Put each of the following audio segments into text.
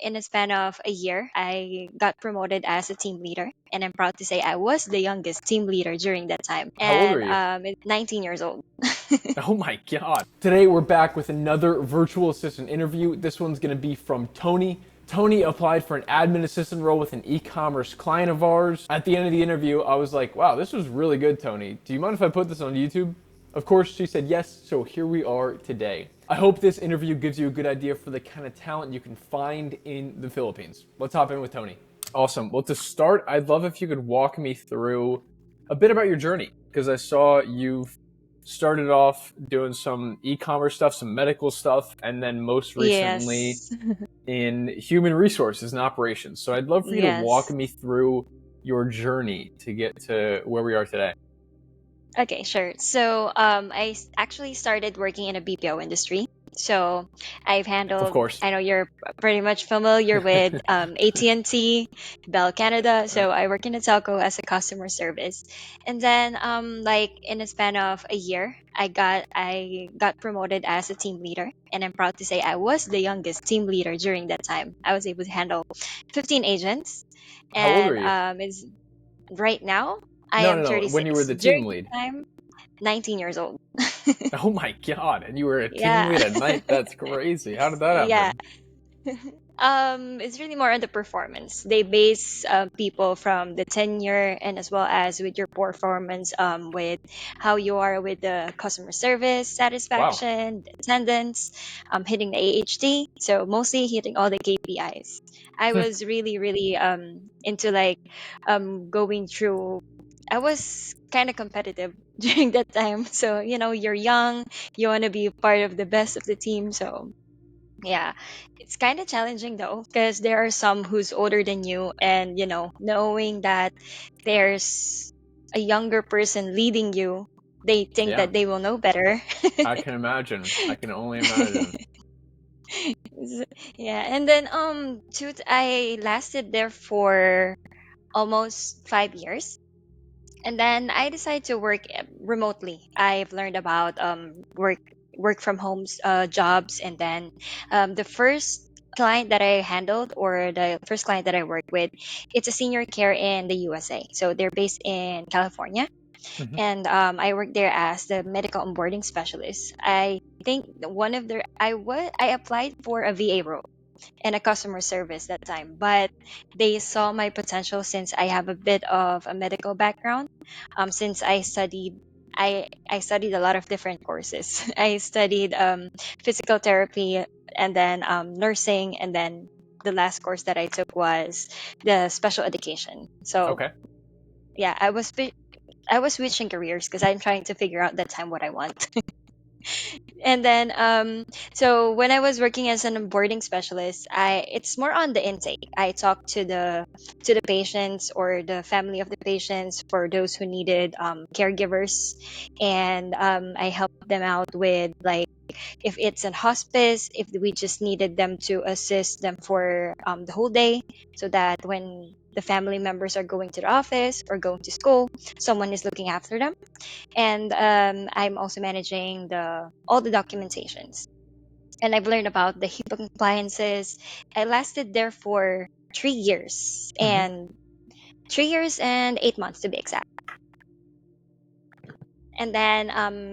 in a span of a year, I got promoted as a team leader, and I'm proud to say I was the youngest team leader during that time, How old are and you? 19 years old. Oh my god. Today we're back with another virtual assistant interview. This one's going to be from Toni. Toni applied for an admin assistant role with an e-commerce client of ours. At the end of the interview, I was like, wow, this was really good, Toni. Do you mind if I put this on YouTube? Of course, she said yes, so here we are today. I hope this interview gives you a good idea for the kind of talent you can find in the Philippines. Let's hop in with Toni. Awesome. Well, to start, I'd love if you could walk me through a bit about your journey, because I saw you've started off doing some e-commerce stuff, some medical stuff, and then most recently Yes. in human resources and operations. So I'd love for you to walk Yes. me through your journey to get to where we are today. Okay, sure. So actually started working in a BPO industry. So I've Of handled, course. I know you're pretty much familiar with AT&T, Bell Canada. Yeah. So I work in a telco as a customer service. And then like in a span of a year, I got promoted as a team leader. And I'm proud to say I was the youngest team leader during that time. I was able to handle 15 agents. How old are And you? it's right now I No, am no, no. When you were 36. the During team lead. the time, 19 years old. Oh my god! And you were a team Yeah. lead at night. That's crazy. How did that Yeah. happen? It's really more on the performance. They base people from the tenure and as well as with your performance, with how you are with the customer service, Wow. satisfaction, attendance, hitting the AHT. So mostly hitting all the KPIs. I was really, really into like going through. I was kind of competitive during that time. So, you're young, you want to be part of the best of the team. So yeah, it's kind of challenging though, because there are some who's older than you, and knowing that there's a younger person leading you, they think Yeah, that they will know better. I can imagine. I can only imagine. Yeah, and then I lasted there for almost 5 years, and then I decided to work remotely. I've learned about work from homes jobs, and then the first client that I handled, or the first client that I worked with, it's a senior care in the USA. So they're based in California, Mhm. and I worked there as the medical onboarding specialist. I think one of their I applied for a VA role and a customer service that time, but they saw my potential since I have a bit of a medical background. Since I studied a lot of different courses. I studied physical therapy, and then nursing, and then the last course that I took was the special education. So Okay. yeah, I was switching careers because I'm trying to figure out that time what I want. And then so when I was working as an onboarding specialist, I it's more on the intake. I talked to the patients or the family of the patients, for those who needed caregivers, and I helped them out with, like, if it's in hospice, if we just needed them to assist them for the whole day, so that when the family members are going to the office or going to school, someone is looking after them. And I'm also managing the all the documentations. And I've learned about the HIPAA compliances. I lasted there for 3 years, Mhm. and 3 years and 8 months to be exact. And then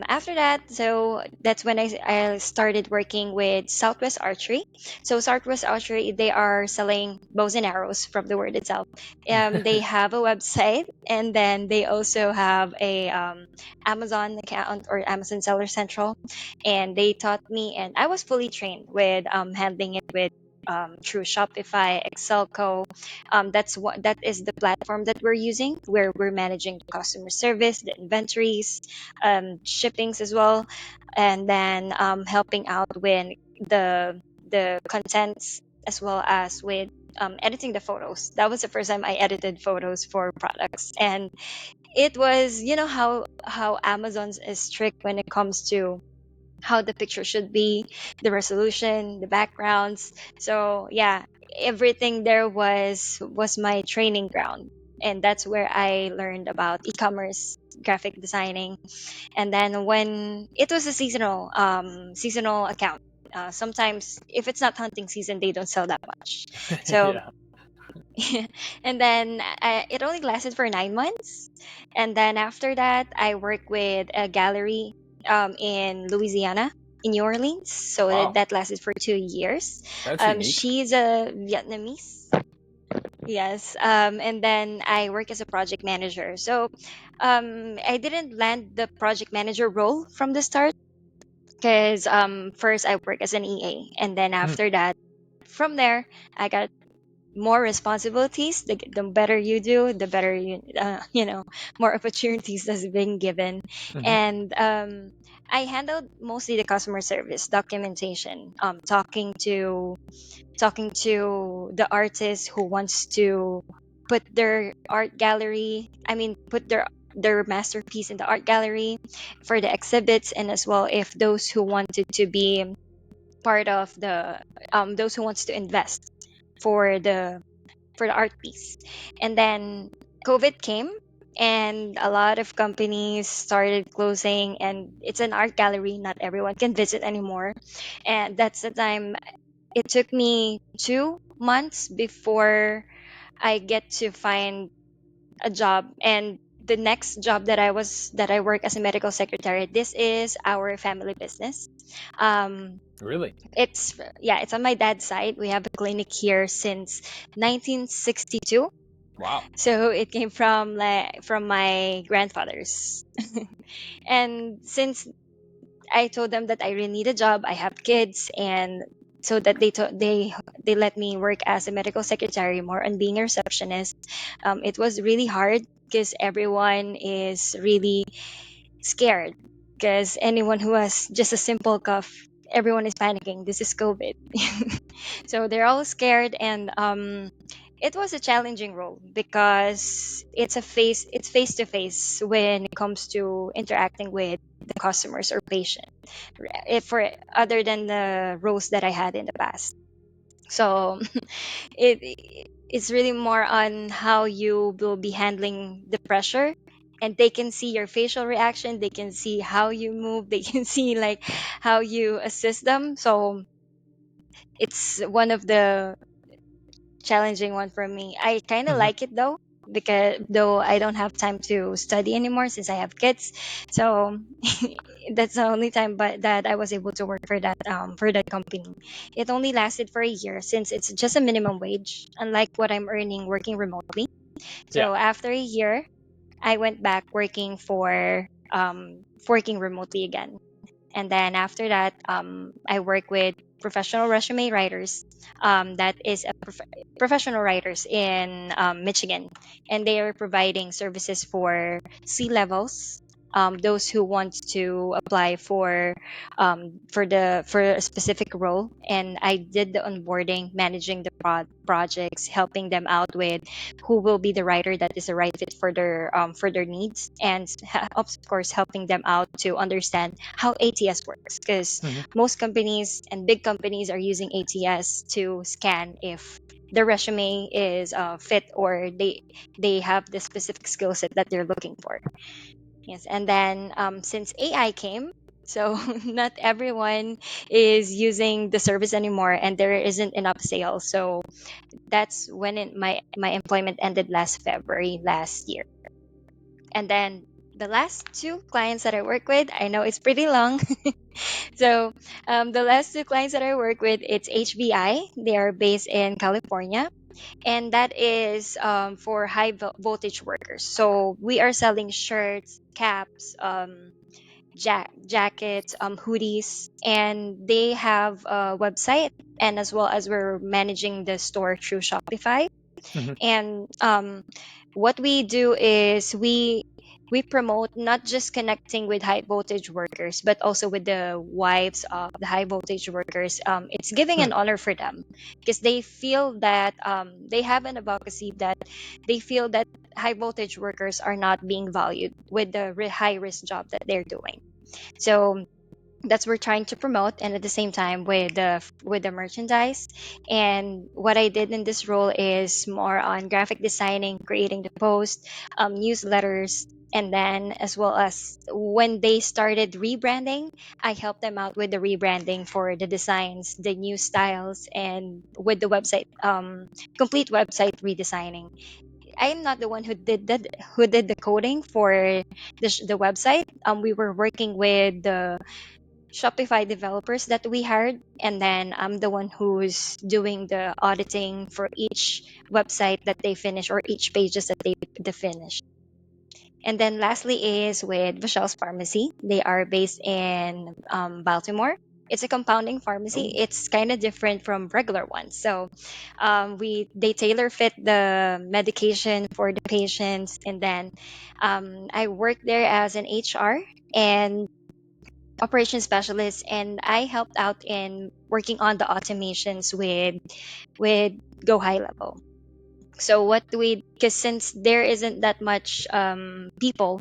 after that, so that's when I started working with Southwest Archery. So Southwest Archery, they are selling bows and arrows from the word itself. They have a website, and then they also have a Amazon account, or Amazon Seller Central. And they taught me, and I was fully trained with handling it with through Shopify, Excelco. That is the platform that we're using, where we're managing the customer service, the inventories, shippings as well, and then helping out with the contents, as well as with editing the photos. That was the first time I edited photos for products, and it was, how Amazon's is strict when it comes to how the picture should be, the resolution, the backgrounds. So yeah, everything there was my training ground. And that's where I learned about e-commerce, graphic designing. And then when it was a seasonal account, Sometimes if it's not hunting season, they don't sell that much. So Yeah. and then it only lasted for 9 months, and then after that I worked with a gallery in Louisiana, in New Orleans. So Wow. that lasted for 2 years. That's unique. She's a Vietnamese. Yes. And then I work as a project manager. So I didn't land the project manager role from the start, because first I work as an EA, and then Mhm. after that, from there, I got more responsibilities. The better you do, the better more opportunities that's being given. Mhm. And I handled mostly the customer service, documentation, talking to the artist who wants to put their art gallery, I mean, put their masterpiece in the art gallery for the exhibits, and as well if those who wanted to be part of the those who wants to invest for the art piece. And then COVID came, and a lot of companies started closing, and it's an art gallery, not everyone can visit anymore. And that's the time it took me 2 months before I get to find a job. And the next job that I work as a medical secretary, this is our family business. Um, Really? it's on my dad's side. We have a clinic here since 1962. Wow. So it came from my grandfathers. And since I told them that I really need a job, I have kids, and so that they let me work as a medical secretary, more on being a receptionist. It was really hard because everyone is really scared, because anyone who has just a simple cough, everyone is panicking. This is COVID. So they're all scared, and it was a challenging role because it's face to face when it comes to interacting with the customers or patient, if for other than the roles that I had in the past. So it's really more on how you will be handling the pressure, and they can see your facial reaction, they can see how you move, they can see like how you assist them. So it's one of the challenging one for me. I kind of Mhm. like it though, because though I don't have time to study anymore since I have kids. So that's the only time but that I was able to work for that company. It only lasted for a year since it's just a minimum wage, unlike what I'm earning working remotely. Yeah. So after a year, I went back working remotely again. And then after that, I work with professional resume writers. That is professional writers in Michigan, and they are providing services for C levels. Those who want to apply for a specific role, and I did the onboarding, managing the projects, helping them out with who will be the writer that is the right fit for their needs, and of course helping them out to understand how ATS works, because Mhm. most companies and big companies are using ATS to scan if the resume is fit, or they have the specific skill set that they're looking for. Yes, and then since AI came, so not everyone is using the service anymore, and there isn't enough sales. So that's when my employment ended last February last year. And then the last two clients that I work with, I know it's pretty long. So the last two clients that I work with, it's HBI. They are based in California, and that is for voltage workers. So we are selling shirts, caps, jackets, hoodies, and they have a website, and as well as we're managing the store through Shopify. Mhm. And what we do is we promote not just connecting with high voltage workers, but also with the wives of the high voltage workers. It's giving Hmm. an honor for them, because they feel that they have an advocacy that they feel that high voltage workers are not being valued with the high risk job that they're doing. So that's we're trying to promote, and at the same time with the merchandise. And what I did in this role is more on graphic designing, creating the post, newsletters, And then, as well as when they started rebranding, I helped them out with the rebranding for the designs, the new styles, and with the website, complete website redesigning. I am not the one who did the coding for the website. We were working with the Shopify developers that we hired, and then I'm the one who's doing the auditing for each website that they finish or each pages that they finish. And then lastly is with Michelle's Pharmacy. They are based in Baltimore. It's a compounding pharmacy. Oh, It's kind of different from regular ones. So we they tailor fit the medication for the patients. And then I work there as an HR and operations specialist, and I helped out in working on the automations with Go High Level. So what we, because since there isn't that much people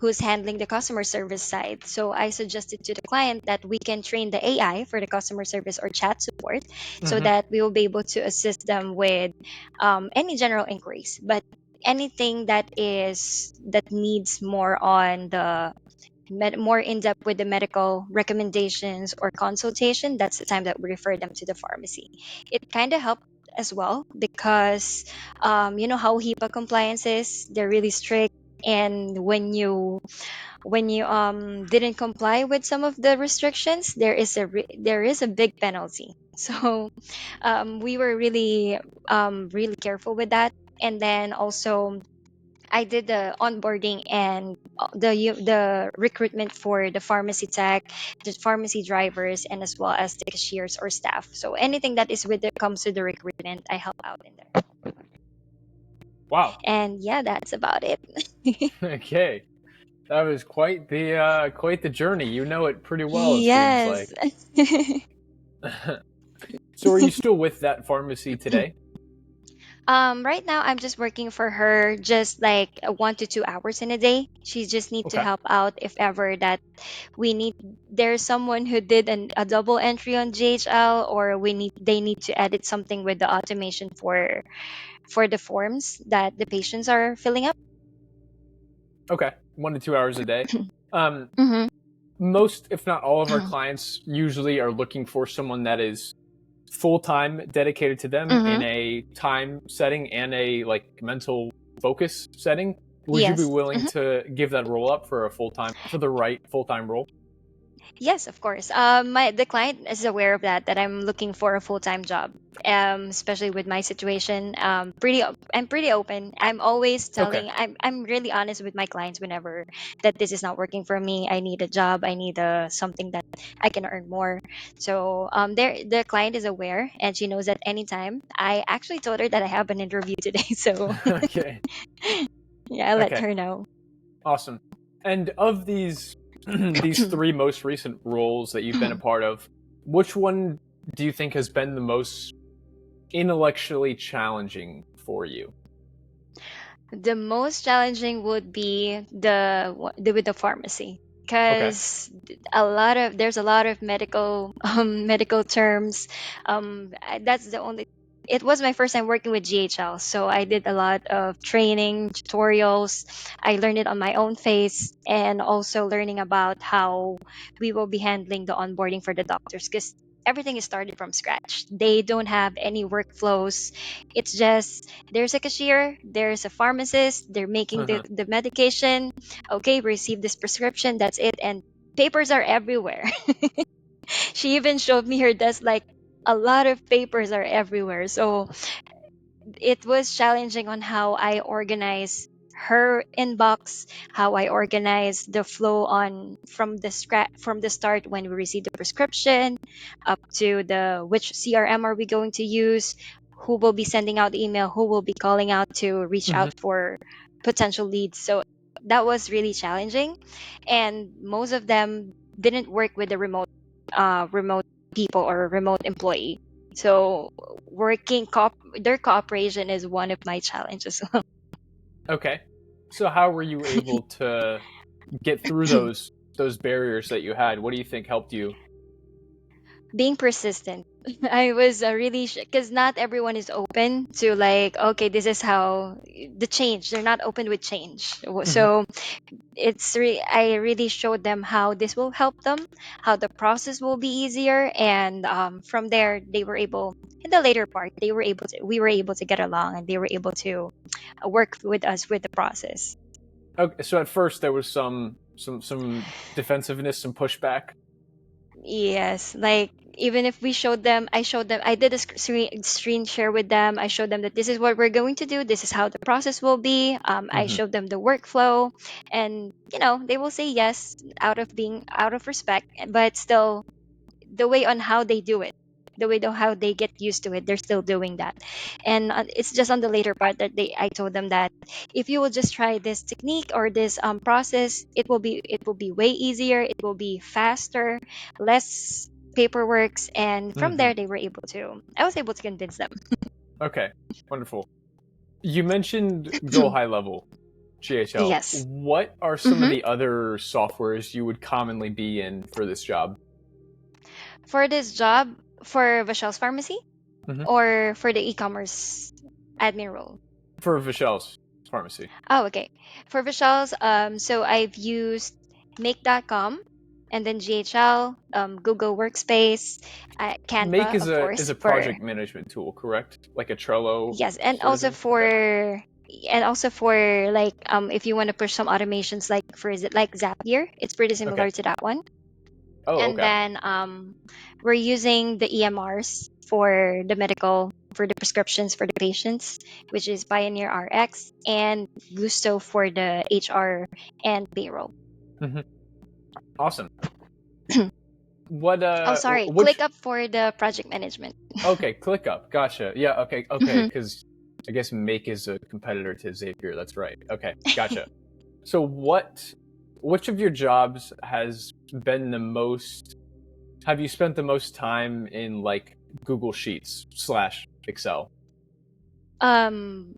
who's handling the customer service side, so I suggested to the client that we can train the AI for the customer service or chat support, so mm-hmm. that we will be able to assist them with any general inquiries. But anything that needs more on the more in depth with the medical recommendations or consultation, that's the time that we refer them to the pharmacy. It kind of helped as well because you know how HIPAA compliance is, they're really strict. And when you didn't comply with some of the restrictions, there is a big penalty. So we were really careful with that. And then also I did the onboarding and the recruitment for the pharmacy tech, the pharmacy drivers, and as well as the cashiers or staff. So anything that is with it comes to the recruitment, I help out in there. Wow. And yeah, that's about it. Okay. That was quite the journey. You know it pretty well, it seems Yes. like. So are you still with that pharmacy today? Right now I'm just working for her just like 1 to 2 hours in a day. She just need to Okay. help out if ever that we need there's someone who did a double entry on JHL, or they need to edit something with the automation for the forms that the patients are filling up. Okay. 1 to 2 hours a day. Um, Mm-hmm. Most, if not all, of our clients usually are looking for someone that is full time dedicated to them in Mm-hmm. a time setting and a like mental focus setting. Would you be Yes. willing to give that role up for a full time for the right full time role? Yes, of course. My the client is aware of that I'm looking for a full time job. Especially with my situation. I'm pretty open. I'm always Okay. telling. I'm really honest with my clients whenever that this is not working for me. I need a job. I need something that I can earn more. So the client is aware, and she knows at any time. I actually told her that I have an interview today. So Okay. yeah, I let Okay. her know. Awesome. And of these these three most recent roles that you've been a part of, which one do you think has been the most intellectually challenging for you? The most challenging would be with the pharmacy, Okay. because there's a lot of medical medical terms. That's the only. It was my first time working with GHL, so I did a lot of training tutorials. I learned it on my own face, and also learning about how we will be handling the onboarding for the doctors, because everything is started from scratch. They don't have any workflows. It's just there's a cashier, there's a pharmacist, they're making the medication. Okay, receive this prescription, that's it. And papers are everywhere. She even showed me her desk, like a lot of papers are everywhere. So it was challenging on how I organize her inbox, how I organize the flow on from the start when we receive the prescription up to the which CRM are we going to use, who will be sending out the email, who will be calling out to reach Mhm. out for potential leads. So that was really challenging, and most of them didn't work with the remote people or remote employee. So their cooperation is one of my challenges. Okay. So how were you able to get through those barriers that you had? What do you think helped you? Being persistent. I was really because not everyone is open to like, okay, this is how the change. They're not open with change. Hmm. So I really showed them how this will help them, how the process will be easier, and from there they were able. In the later part, we were able to get along, and they were able to work with us with the process. Okay, so at first there was some defensiveness, some pushback. Yes, like even if we showed them, I did a screen share with them. I showed them that this is what we're going to do. This is how the process will be. I Hmm. showed them the workflow, and they will say yes out of being out of respect, but still the way on how they do it, the way on how they get used to it, they're still doing that. And it's just on the later part that I told them that if you will just try this technique or this process, it will be way easier, it will be faster, less paperworks, and from Hmm. there I was able to convince them. Okay, wonderful. You mentioned Go High Level, GHL. Yes. What are some of Hmm. the other softwares you would commonly be in for this job? For this job, for Vachel's pharmacy Hmm. or for the e-commerce admin role? For Vichelle's pharmacy. Oh, okay. For visuals, so I've used make.com and then GHL, Google Workspace, Make Canva, is of a course, for project management tool, correct? Like a Trello yes, sort of thing. Okay. and also for like if you want to push some automations like for is it like Zapier, it's pretty Okay. similar to that one. Oh, And okay. then we're using the EMRs for the medical, for the prescriptions for the patients, which is Pioneer RX and Gusto for the HR and payroll. Hmm. Awesome. What Oh, sorry, which ClickUp for the project management. okay, ClickUp. Gotcha. Yeah, okay, okay, Mhm. cuz I guess Make is a competitor to Zapier. That's right. Okay, gotcha. So which of your jobs has been the most have you spent the most time in like Google Sheets slash Excel? um,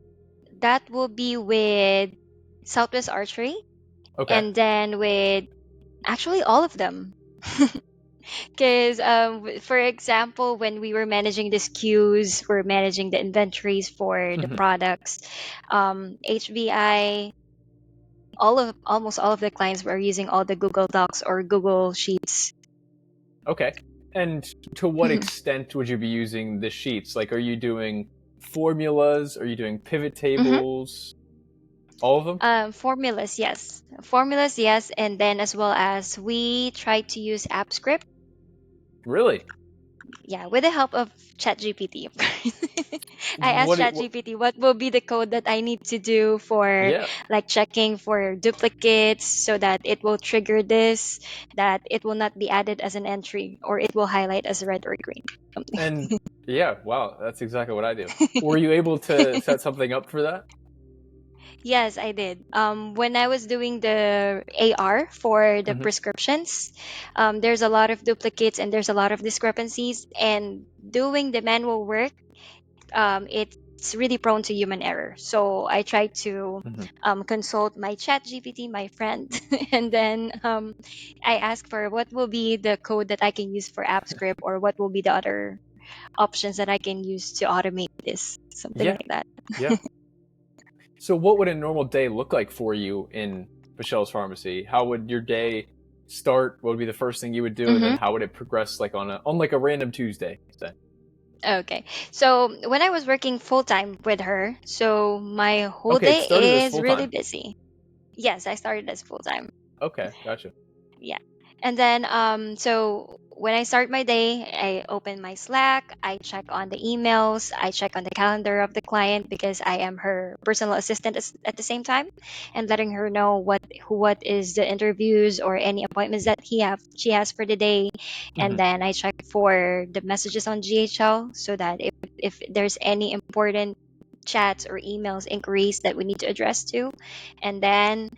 that will be with Southwest Archery, Okay. and then with actually all of them. Because, for example, when we were managing the SKUs, we're managing the inventories for the Hmm. products. HBI, almost all of the clients were using all the Google Docs or Google Sheets. Okay. And to what extent would you be using the sheets? Like, are you doing formulas? Are you doing pivot Hmm. tables? All of them? Formulas, yes, and then as well as we try to use AppScript, Really? yeah, with the help of ChatGPT, of course. I asked What? ChatGPT what will be the code that I need to do for Yeah. like checking for duplicates so that it will trigger this, that it will not be added as an entry or it will highlight as red or green. And yeah, wow, that's exactly what I do. Were you able to set something up for that? Yes, I did. When I was doing the AR for the Hmm. prescriptions, there's a lot of duplicates and there's a lot of discrepancies. And doing the manual work, it's really prone to human error. So I tried to Hmm. consult my chat GPT, my friend, and then I asked for what will be the code that I can use for AppScript or what will be the other options that I can use to automate this, something Yeah, like that. yeah. So, what would a normal day look like for you in Michelle's pharmacy? How would your day start? What would be the first thing you would do, and then Hmm. how would it progress, like on like a random Tuesday? Say. Okay. So when I was working full time with her, so my whole Okay, it started day as is full really time. busy. Yes, I started as full time. Okay, gotcha. Yeah. And then so when I start my day, I open my Slack, I check on the emails, I check on the calendar of the client because I am her personal assistant at the same time, and letting her know what is the interviews or any appointments that she has for the day. And Hmm. then I check for the messages on GHL so that if there's any important chats or emails inquiries that we need to address to, and then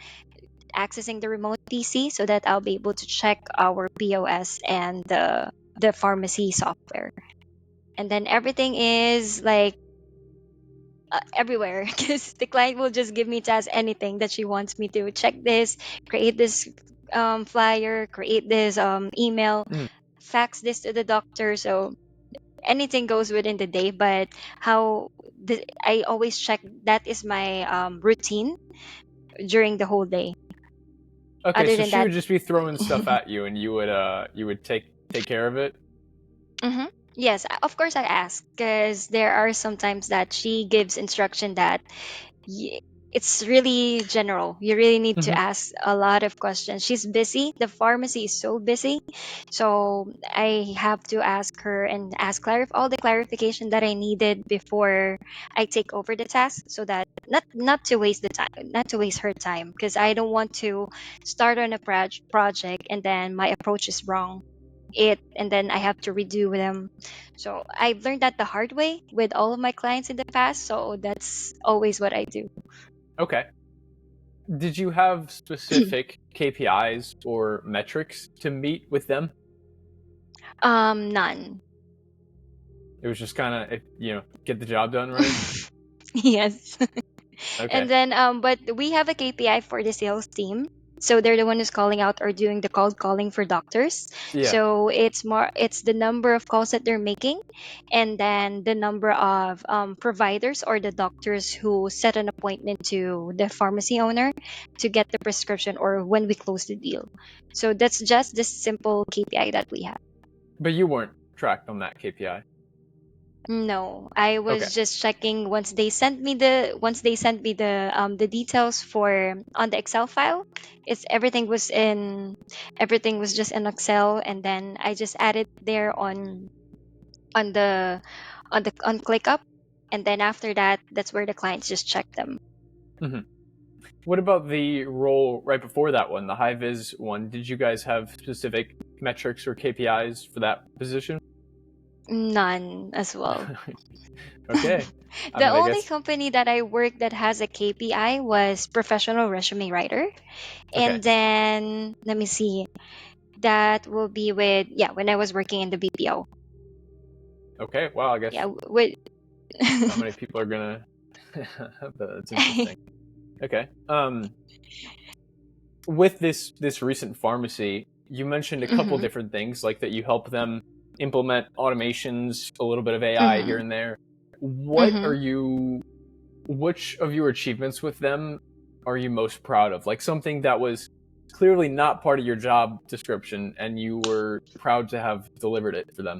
accessing the remote PC so that I'll be able to check our POS and the pharmacy software. And then everything is like everywhere because the client will just give me tasks anything that she wants me to check this, create this flyer, create this email, Hmm. fax this to the doctor. So anything goes within the day, but I always check. That is my routine during the whole day. Okay, Other so than she that, would just be throwing stuff at you, and you would take care of it. hmm yes, of course I ask, because there are sometimes that she gives instruction that y- it's really general. You really need to Hmm. ask a lot of questions. She's busy. The pharmacy is so busy. So I have to ask her and ask all the clarification that I needed before I take over the task, so that not to waste the time, not to waste her time, because I don't want to start on a project and then my approach is wrong. And then I have to redo them. So I've learned that the hard way with all of my clients in the past. So that's always what I do. Okay. Did you have specific KPIs or metrics to meet with them? None. It was just kind of, get the job done, right? Yes. And Okay. then but we have a KPI for the sales team. So they're the one who's calling out or doing the cold calling for doctors. Yeah. So it's the number of calls that they're making, and then the number of providers or the doctors who set an appointment to the pharmacy owner to get the prescription or when we close the deal. So that's just the simple KPI that we have. But you weren't tracked on that KPI. No, I Okay. was just checking once they sent me the details for on the Excel file. It's everything was just in Excel, and then I just added there on the on ClickUp, and then after that, that's where the clients just check them. Hmm. What about the role right before that one, the high vis one? Did you guys have specific metrics or KPIs for that position? None as well. Okay. I The mean, I only guess. company that I worked that has a KPI was professional resume writer. Okay. And then let me see. That will be with, yeah, when I was working in the BPO. Okay. Wow. I guess Yeah, with not many people are gonna. That's interesting. Okay. With this recent pharmacy, you mentioned a couple hmm different things, like that you help them implement automations, a little bit of AI here hmm and there. What are hmm you? Which of your achievements with them are you most proud of? Like something that was clearly not part of your job description, and you were proud to have delivered it for them.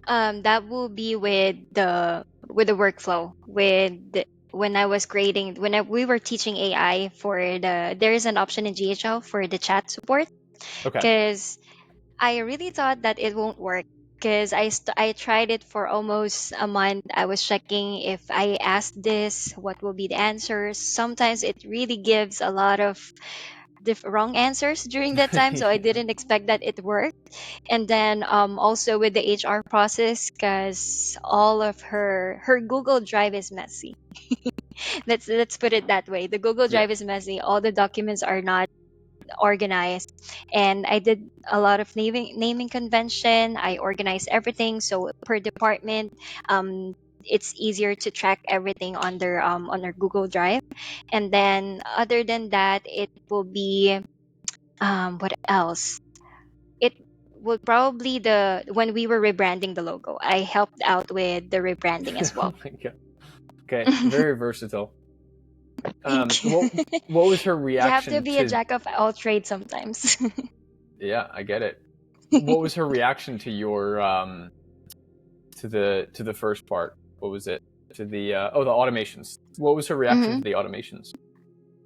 that will be with the workflow when I was creating we were teaching AI for there is an option in GHL for the chat support, Okay. because I really thought that it won't work, because I tried it for almost a month. I was checking if I ask this, what will be the answers. Sometimes it really gives a lot of wrong answers during that time, so I didn't expect that it worked. And then also with the HR process, because all of her Google Drive is messy. Let's put it that way. The Google Yeah. Drive is messy. All the documents are not organized, and I did a lot of naming convention. I organized everything so per department, um it's easier to track everything on their Google Drive. And then other than that, it will be what else? It would probably the when we were rebranding the logo. I helped out with the rebranding as Oh well. my god. Okay. Very versatile. Thank you. What was her You have to reaction be a to? jack of all trades sometimes. Yeah, I get it. What was her reaction to your to the first part? What was it? To the the automations. What was her reaction hmm to the automations?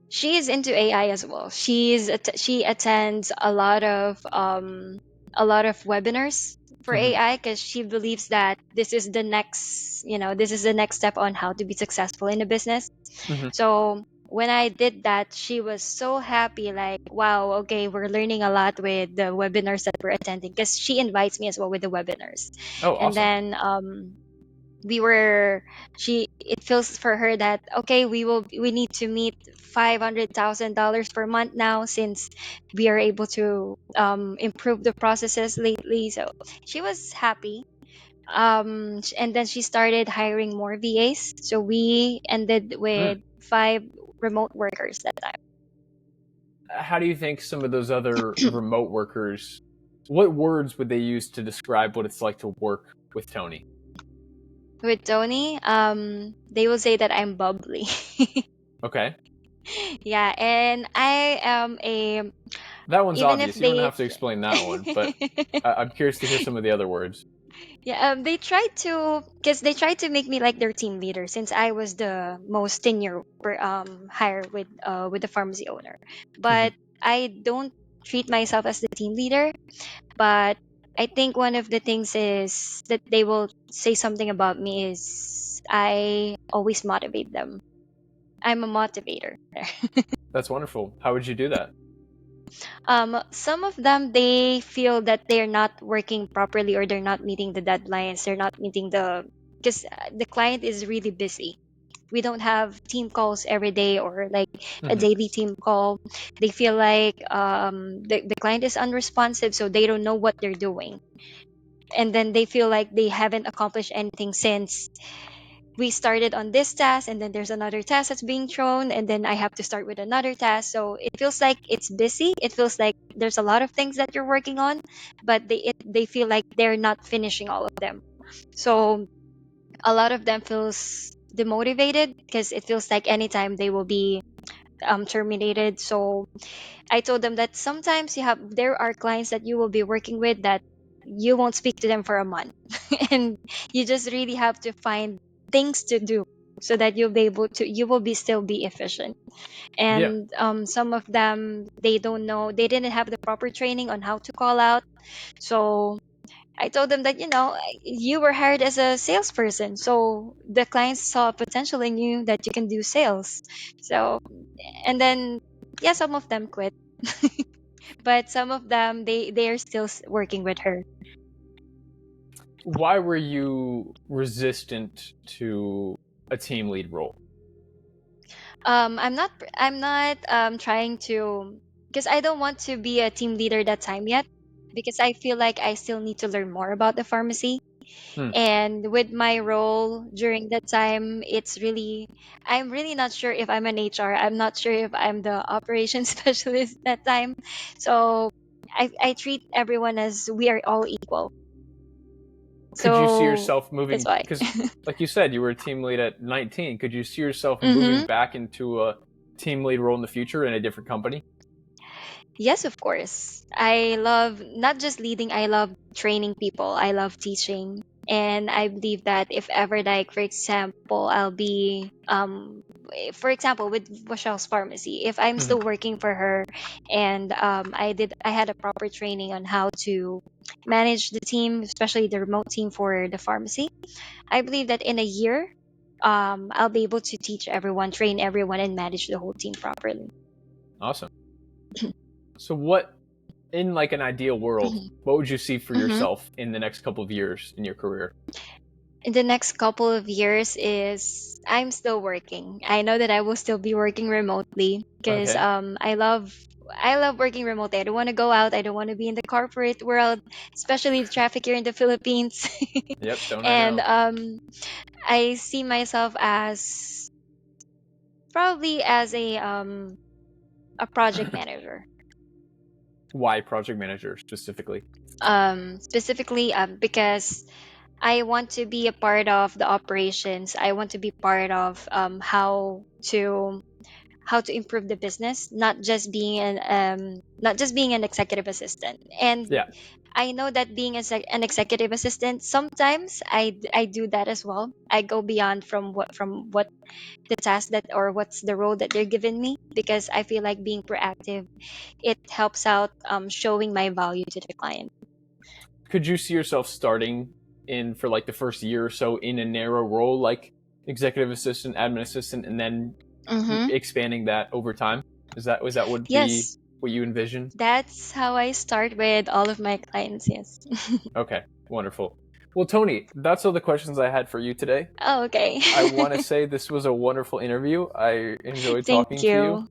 She is into AI as well. She attends a lot of webinars for Hmm. AI, because she believes that this is the next step on how to be successful in a business. Hmm. So when I did that, she was so happy, like, wow, okay, we're learning a lot with the webinars that we're attending, because she invites me as well with the webinars. Oh, And awesome. then we were she it feels for her that, okay, we need to meet $500,000 per month now, since we are able to improve the processes lately. So she was happy. And then she started hiring more VAs, so we ended Mm. with 5 remote workers that How do you think some of those other time. remote workers? What words would they use to describe what it's like to work with Toni? With Tony, they will say that I'm bubbly. Okay. Yeah, and I am a That one's even if obvious. You don't they have to explain that one, but I'm curious to hear some of the other words. yeah, they tried to because they tried to make me like their team leader since I was the most tenure hire with the pharmacy owner. Mhm. But I don't treat myself as the team leader. But I think one of the things is that they will say something about me is I always motivate them. I'm a motivator. That's wonderful. How would you do that? Some of them they feel that they're not working properly or they're not meeting the deadlines. They're not meeting the because the client is really busy. We don't have team calls every day or like a Hmm. daily team call. They feel like the client is unresponsive, so they don't know what they're doing. And then they feel like they haven't accomplished anything since we started on this task and then there's another task that's being thrown and then I have to start with another task, so it feels like it's busy, it feels like there's a lot of things that you're working on, but they feel like they're not finishing all of them. So a lot of them feels demotivated because it feels like anytime they will be terminated. So I told them that sometimes there are clients that you will be working with that you won't speak to them for a month and you just really have to find things to do so that you will be still be efficient. Yeah. And some of them they don't know, they didn't have the proper training on how to call out. So I told them that you were hired as a salesperson, so the clients saw potential in you that you can do sales. So and then yeah, some of them quit. But some of them they are still working with her. Why were you resistant to a team lead role? I'm not trying to because I don't want to be a team leader that time yet because I feel like I still need to learn more about the pharmacy. Hmm. And with my role during that time, I'm really not sure if I'm an HR. I'm not sure if I'm the operations specialist that time. So I treat everyone as we are all equal. Could you see So yourself that's moving? why. Because, like you said, you were a team lead at 19. Could you see yourself moving Mm-hmm. back into a team lead role in the future in a different company? Yes, of course. I love not just leading, I love training people. I love teaching. And I believe that if ever, like, for example, I'll be, for example, with Rochelle's Pharmacy, if I'm Hmm. still working for her and I had a proper training on how to manage the team, especially the remote team for the pharmacy, I believe that in a year, I'll be able to teach everyone, train everyone, and manage the whole team properly. Awesome. So, what in like an ideal world, what would you see for Mhm. yourself in the next couple of years in your career? In the next couple of years is I'm still working. I know that I will still be working remotely because Okay. I love working remotely. I don't want to go out. I don't want to be in the corporate world, especially the traffic here in the Philippines. Yep. Don't I And know? I see myself as probably as a project manager. Why project manager specifically? Specifically because I want to be a part of the operations. I want to be part of how to improve the business, not just being an executive assistant. And Yeah. I know that being an executive assistant, sometimes I do that as well. I go beyond from what the task that or what's the role that they're giving me because I feel like being proactive, it helps out showing my value to the client. Could you see yourself starting in for like the first year or so in a narrow role like executive assistant, admin assistant, and then Mm-hmm. expanding that over time? Is that would be Yes, what you envision? that's how I start with all of my clients. Yes. Okay, wonderful. Well, Toni, that's all the questions I had for you today. Oh, okay. I want to say this was a wonderful interview. I enjoyed Thank talking to you. you.